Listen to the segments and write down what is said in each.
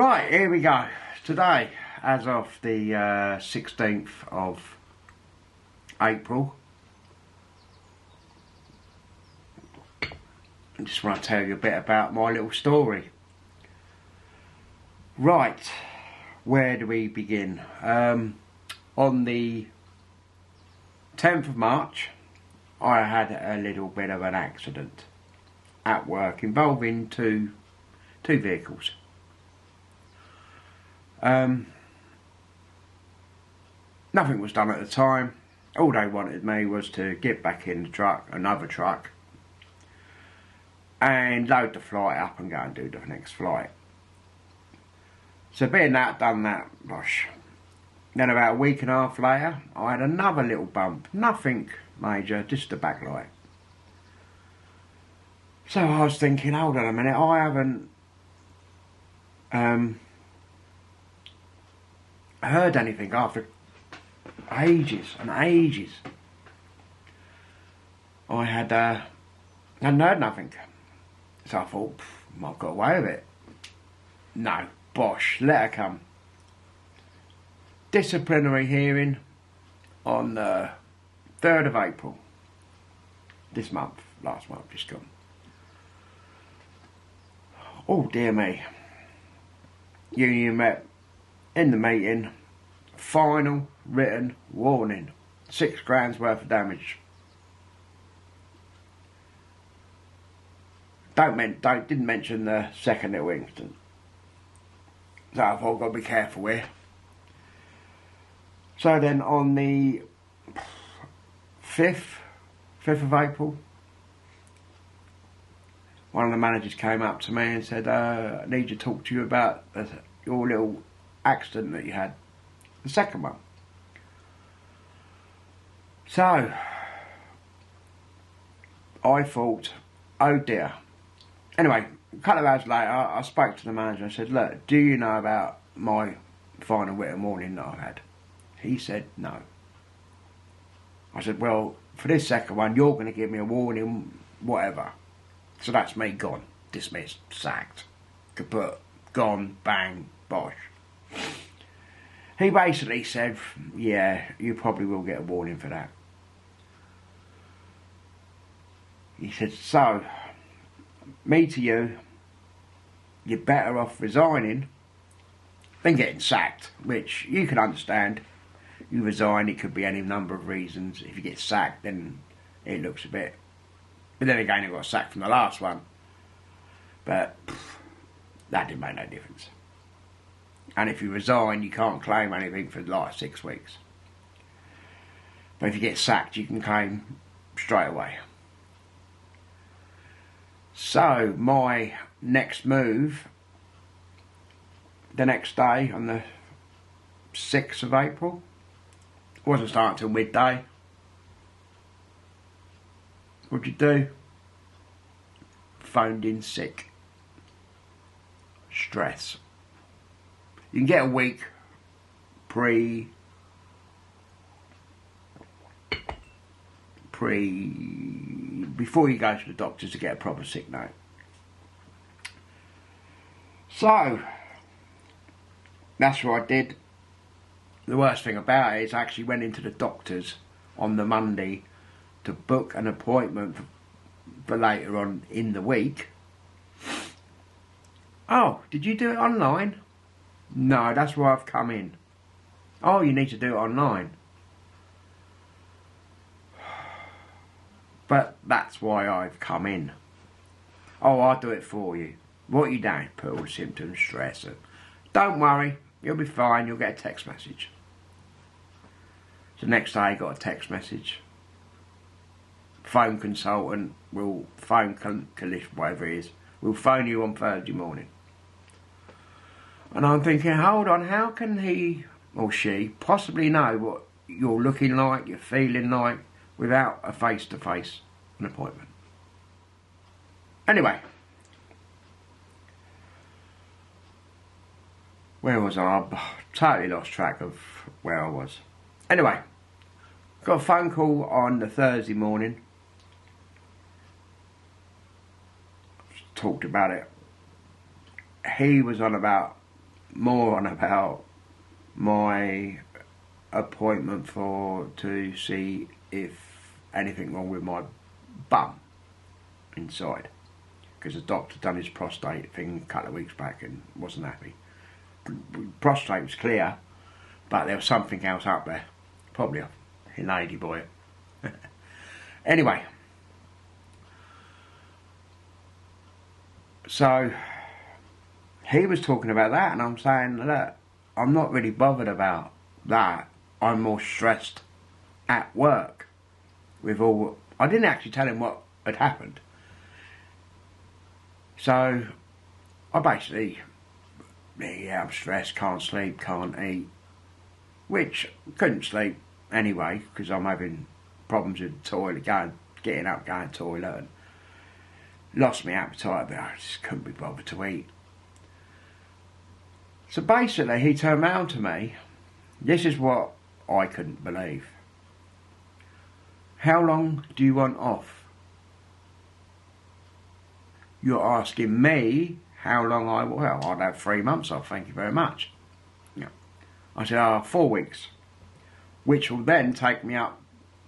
Right, here we go. Today, as of the 16th of April, I just want to tell you a bit about my little story. Right, where do we begin? On the 10th of March, I had a little bit of an accident at work involving two vehicles. Nothing was done at the time. All they wanted me was to get back in the truck, another truck, and load the flight up and go and do the next flight. So being that, done that, gosh. Then about a week and a half later, I had another little bump. Nothing major, just a backlight. So I was thinking, hold on a minute, I haven't heard anything after ages and ages. I hadn't heard nothing. So I thought, I've got away with it. No, bosh, let her come. Disciplinary hearing on the 3rd of April. This month, last month, just gone. Oh dear me. Union met in the meeting. Final written warning. £6,000 worth of damage. Didn't mention the second little incident. So I thought I've got to be careful here. So then on the 5th of April, one of the managers came up to me and said, I need to talk to you about your little accident that you had. The second one. So, I thought, oh dear. Anyway, a couple of hours later, I spoke to the manager and said, look, do you know about my final written warning that I had? He said, no. I said, well, for this second one, you're going to give me a warning, whatever. So that's me gone, dismissed, sacked, kaput, gone, bang, bosh. He basically said, yeah, you probably will get a warning for that. He said, so, me to you, you're better off resigning than getting sacked, which you can understand. You resign, it could be any number of reasons. If you get sacked, then it looks a bit... But then again, I got sacked from the last one. But that didn't make no difference. And if you resign, you can't claim anything for like 6 weeks. But if you get sacked, you can claim straight away. So my next move, the next day on the 6th of April, wasn't starting till midday. What'd you do? Phoned in sick. Stress. You can get a week before you go to the doctors to get a proper sick note. So that's what I did. The worst thing about it is I actually went into the doctors on the Monday to book an appointment for later on in the week. Oh, did you do it online? No, that's why I've come in. Oh, you need to do it online. But that's why I've come in. Oh, I'll do it for you. What you doing? Put all the symptoms, stress. Don't worry, you'll be fine, you'll get a text message. So next day I got a text message. Phone consultant will phone whatever it is, will phone you on Thursday morning. And I'm thinking, hold on, how can he or she possibly know what you're looking like, you're feeling like, without a face-to-face appointment? Anyway, where was I? I totally lost track of where I was. Anyway, got a phone call on the Thursday morning. Talked about it. He was on about more on about my appointment to see if anything wrong with my bum inside, because the doctor done his prostate thing a couple of weeks back and wasn't happy. Prostate was clear, but there was something else up there, probably a lady boy. Anyway, so he was talking about that, and I'm saying, look, I'm not really bothered about that. I'm more stressed at work with all. I didn't actually tell him what had happened. So I basically, yeah, I'm stressed, can't sleep, can't eat, which couldn't sleep anyway because I'm having problems with the toilet, getting up, going to the toilet, and lost my appetite, but I just couldn't be bothered to eat. So basically he turned round to me. This is what I couldn't believe. How long do you want off? You're asking me how long well, I'd have 3 months off, thank you very much. Yeah. I said, 4 weeks, which will then take me up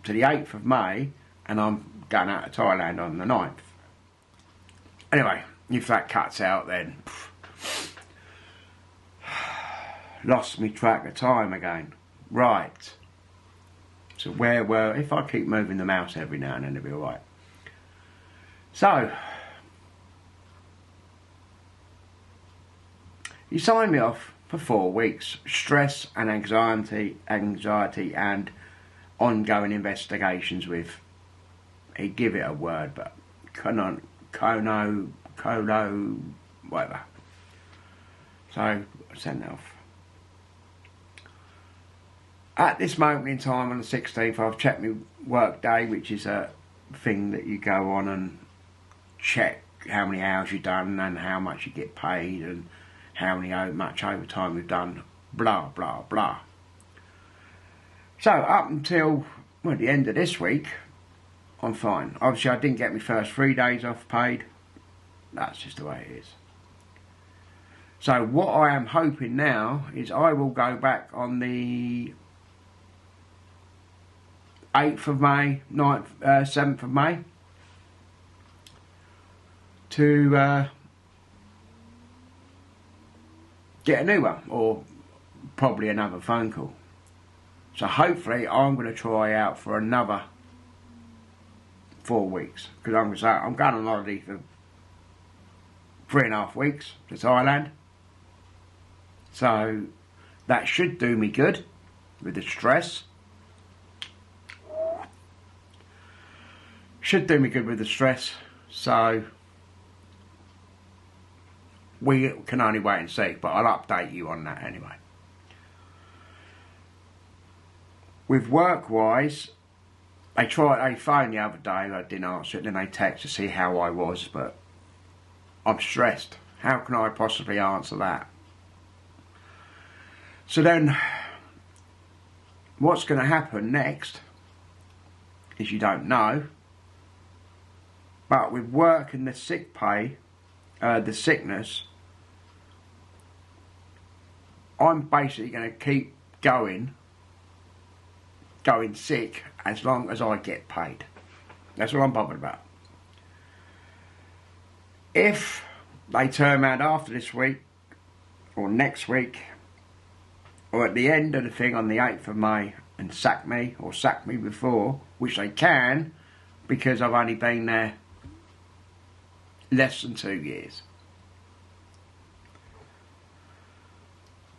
to the 8th of May, and I'm going out of Thailand on the 9th. Anyway, if that cuts out, then lost me track of time again. Right. So where were, if I keep moving the mouse every now and then, it'll be alright. So he signed me off for 4 weeks. Stress and anxiety and ongoing investigations with, he'd give it a word, but Kono, whatever. So I sent it off. At this moment in time, on the 16th, I've checked my work day, which is a thing that you go on and check how many hours you've done and how much you get paid and how much overtime we've done, blah, blah, blah. So up until, well, the end of this week, I'm fine. Obviously I didn't get my first 3 days off paid. That's just the way it is. So what I am hoping now is I will go back on the 8th of May, 7th of May to get a new one, or probably another phone call. So hopefully I'm going to try out for another 4 weeks, because I'm going on holiday for 3.5 weeks to Thailand. So that should do me good with the stress. Should do me good with the stress. So we can only wait and see, but I'll update you on that anyway. With work-wise, they phoned the other day, I didn't answer it, then they text to see how I was, but I'm stressed. How can I possibly answer that? So then, what's going to happen next is you don't know, but with work and the sick pay, the sickness, I'm basically going to keep going sick as long as I get paid. That's what I'm bothered about. If they turn around after this week or next week or at the end of the thing on the 8th of May and sack me or sack me before, which they can because I've only been there less than 2 years.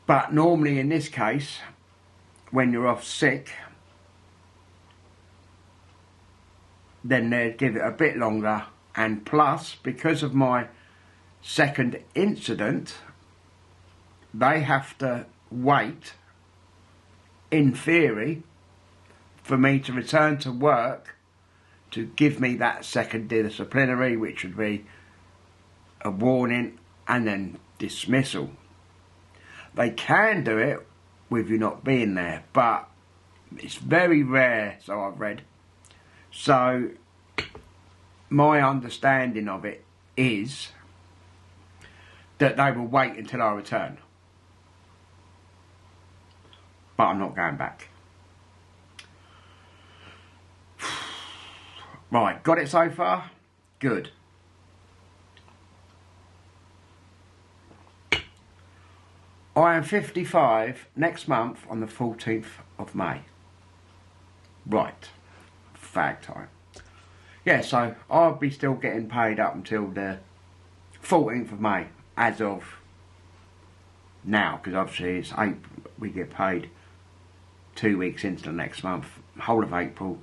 But normally in this case, when you're off sick, then they'd give it a bit longer, and plus, because of my second incident, they have to wait, in theory, for me to return to work to give me that second disciplinary, which would be a warning and then dismissal. They can do it with you not being there, but it's very rare, so I've read. So my understanding of it is that they will wait until I return. but I'm not going back. Right, got it so far? Good. I am 55 next month on the 14th of May. Right, fag time. Yeah, so I'll be still getting paid up until the 14th of May, as of now, because obviously it's April, we get paid 2 weeks into the next month, whole of April,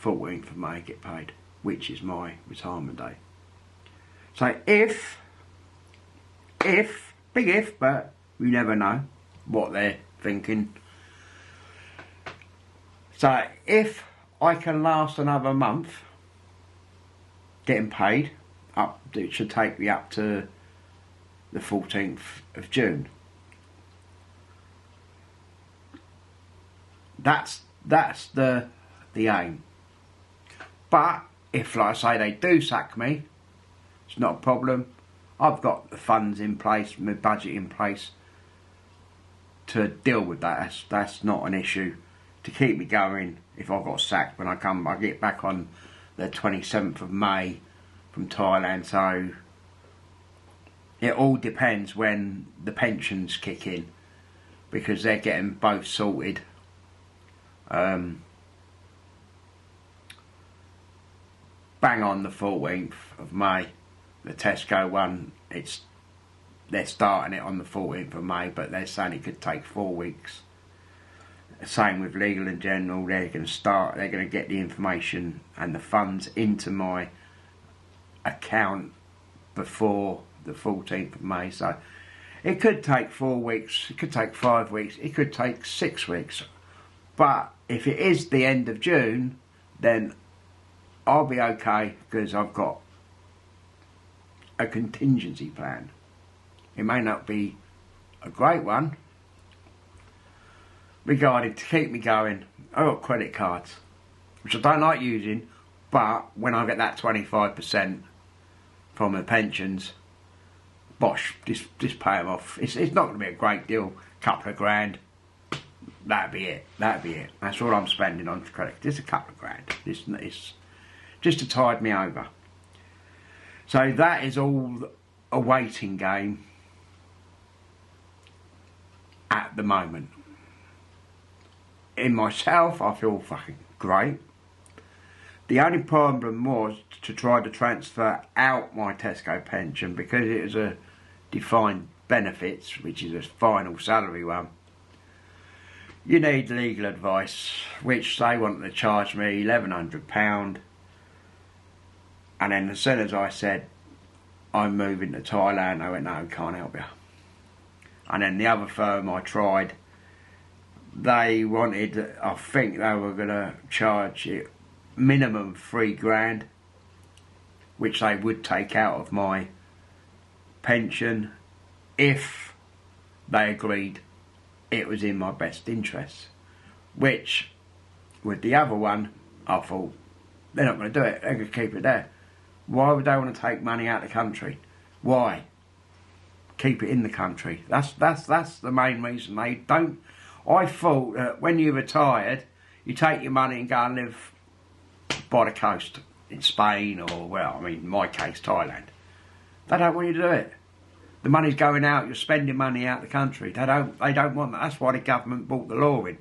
14th of May get paid, which is my retirement day. So if, big if, but we never know what they're thinking. So if I can last another month getting paid, it should take me up to the 14th of June. That's the aim. But if, like I say, they do sack me, it's not a problem. I've got the funds in place, my budget in place to deal with that. That's not an issue to keep me going. If I got sacked when I get back on the 27th of May from Thailand. So it all depends when the pensions kick in, because they're getting both sorted. Bang on the 14th of May. The Tesco one, they're starting it on the 14th of May, but they're saying it could take 4 weeks. Same with Legal and General, they're going to get the information and the funds into my account before the 14th of May. So it could take 4 weeks, it could take 5 weeks, it could take 6 weeks. But if it is the end of June, then I'll be okay, because I've got a contingency plan. It may not be a great one, regarding to keep me going. I've got credit cards, which I don't like using, but when I get that 25% from the pensions, bosh, just pay them off. It's not going to be a great deal, couple of grand. That'd be it. That's all I'm spending on credit. Just a couple of grand. It's just to tide me over. So that is all a waiting game at the moment. In myself, I feel fucking great. The only problem was to try to transfer out my Tesco pension, because it was a defined benefits, which is a final salary one. You need legal advice, which they wanted to charge me £1,100. And then as soon as I said I'm moving to Thailand, they went, no, can't help you. And then the other firm I tried, they wanted, I think they were going to charge it minimum 3 grand, which they would take out of my pension if they agreed it was in my best interest. Which, with the other one, I thought, they're not going to do it, they're going to keep it there. Why would they want to take money out of the country? Why? Keep it in the country. That's the main reason they don't. I thought that when you're retired, you take your money and go and live by the coast in Spain, or, well, I mean, in my case, Thailand. They don't want you to do it. The money's going out, you're spending money out of the country. They don't want that. That's why the government brought the law in,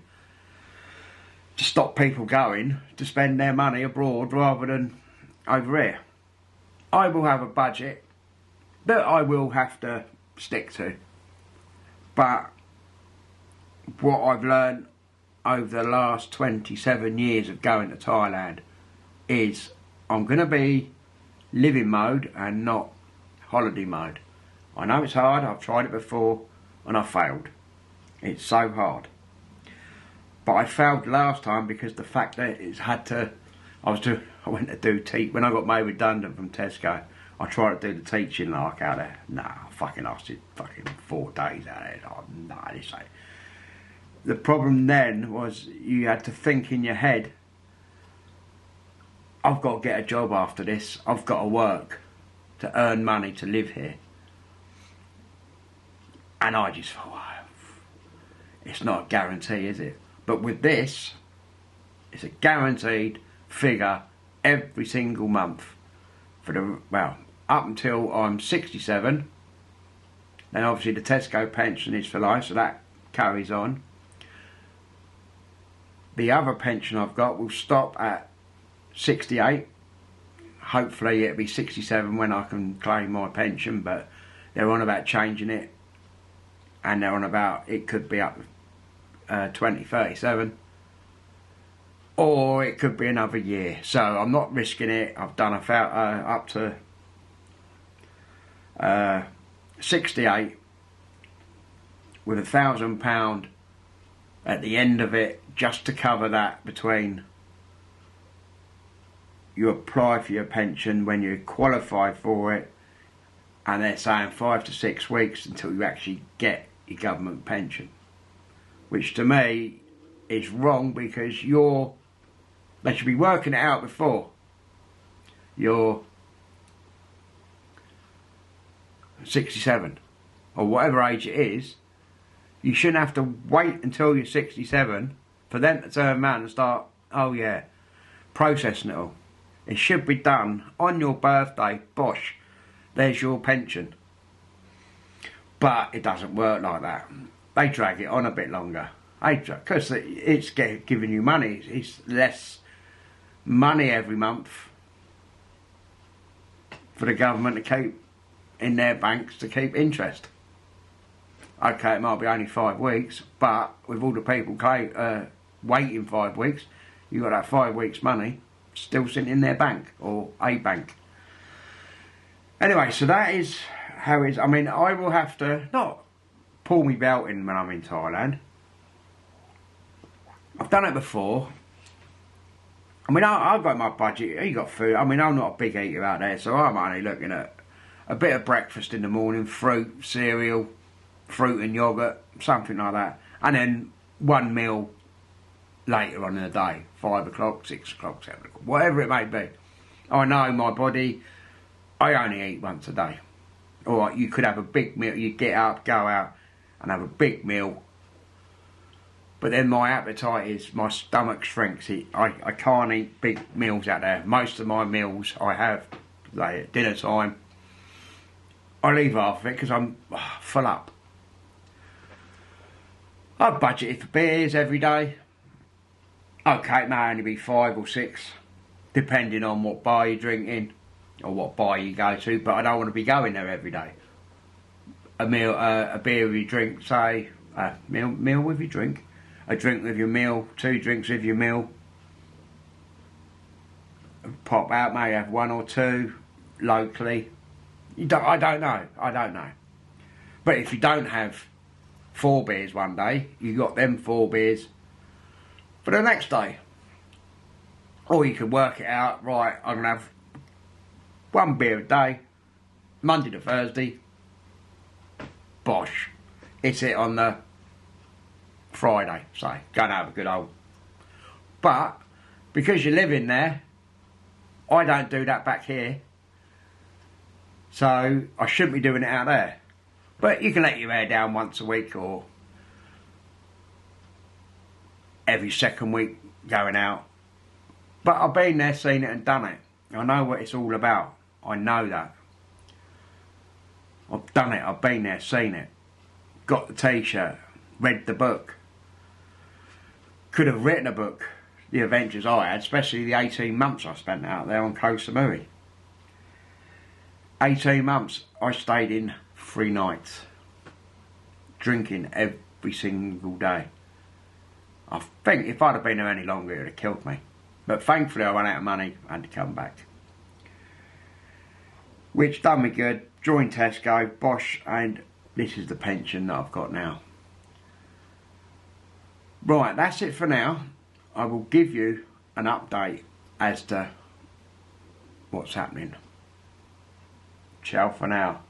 to stop people going to spend their money abroad rather than over here. I will have a budget that I will have to stick to. But what I've learned over the last 27 years of going to Thailand is I'm going to be living mode and not holiday mode. I know it's hard, I've tried it before and I failed. It's so hard. But I failed last time because the fact that it's had to, I went to do when I got made redundant from Tesco, I tried to do the teaching like out there. Nah, I fucking lasted fucking 4 days out there. Oh, nah, this ain't. The problem then was you had to think in your head, I've got to get a job after this, I've got to work to earn money to live here. And I just thought, it's not a guarantee, is it? But with this, it's a guaranteed figure every single month for the, well, up until I'm 67. Then obviously the Tesco pension is for life, so that carries on. The other pension I've got will stop at 68. Hopefully it'll be 67 when I can claim my pension, but they're on about changing it, and they're on about it could be up 2037, or it could be another year. So I'm not risking it. I've done up to 68 with £1,000 at the end of it, just to cover that between you apply for your pension, when you qualify for it, and they're saying 5 to 6 weeks until you actually get your government pension, which to me is wrong, because they should be working it out before you're 67 or whatever age it is. You shouldn't have to wait until you're 67 for them to turn around and start, oh yeah, processing it all. It should be done on your birthday. Bosh, there's your pension. But it doesn't work like that. They drag it on a bit longer. Because it's giving you money. It's less money every month for the government to keep in their banks to keep interest. Okay, it might be only 5 weeks, but with all the people waiting 5 weeks, you've got that 5 weeks money still sitting in their bank, or a bank. Anyway, so that is how it is. I mean, I will have to not pull me belt in when I'm in Thailand. I've done it before. I mean, I've got my budget. You got food. I mean, I'm not a big eater out there, so I'm only looking at a bit of breakfast in the morning, fruit, cereal, fruit and yoghurt, something like that, and then one meal later on in the day, 5 o'clock, 6 o'clock, 7 o'clock, whatever it may be. I know my body, I only eat once a day. Or you could have a big meal, you get up, go out and have a big meal, but then my appetite is, my stomach shrinks. I can't eat big meals out there. Most of my meals I have like at dinner time, I leave half of it because I'm full up. I've budgeted for beers every day. Okay, it may only be 5 or 6, depending on what bar you're drinking or what bar you go to, but I don't want to be going there every day. A beer with your drink, say, a meal with your drink, a drink with your meal, 2 drinks with your meal. Pop out, may have 1 or 2 locally. I don't know. But if you don't have 4 beers one day, you got them 4 beers for the next day. Or you can work it out, right, I'm going to have 1 beer a day, Monday to Thursday, bosh. It's it on the Friday, say, go and have a good old. But, because you live in there, I don't do that back here. So, I shouldn't be doing it out there. But you can let your hair down once a week, or every second week going out. But I've been there, seen it and done it. I know what it's all about. I know that. I've done it, I've been there, seen it. Got the t-shirt, read the book. Could have written a book, the adventures I had, especially the 18 months I spent out there on Koh Samui. 18 months I stayed in 3 nights, drinking every single day. I think if I'd have been there any longer, it would have killed me. But thankfully I ran out of money and had to come back. Which done me good. Joined Tesco, bosh, and this is the pension that I've got now. Right, that's it for now. I will give you an update as to what's happening. Ciao for now.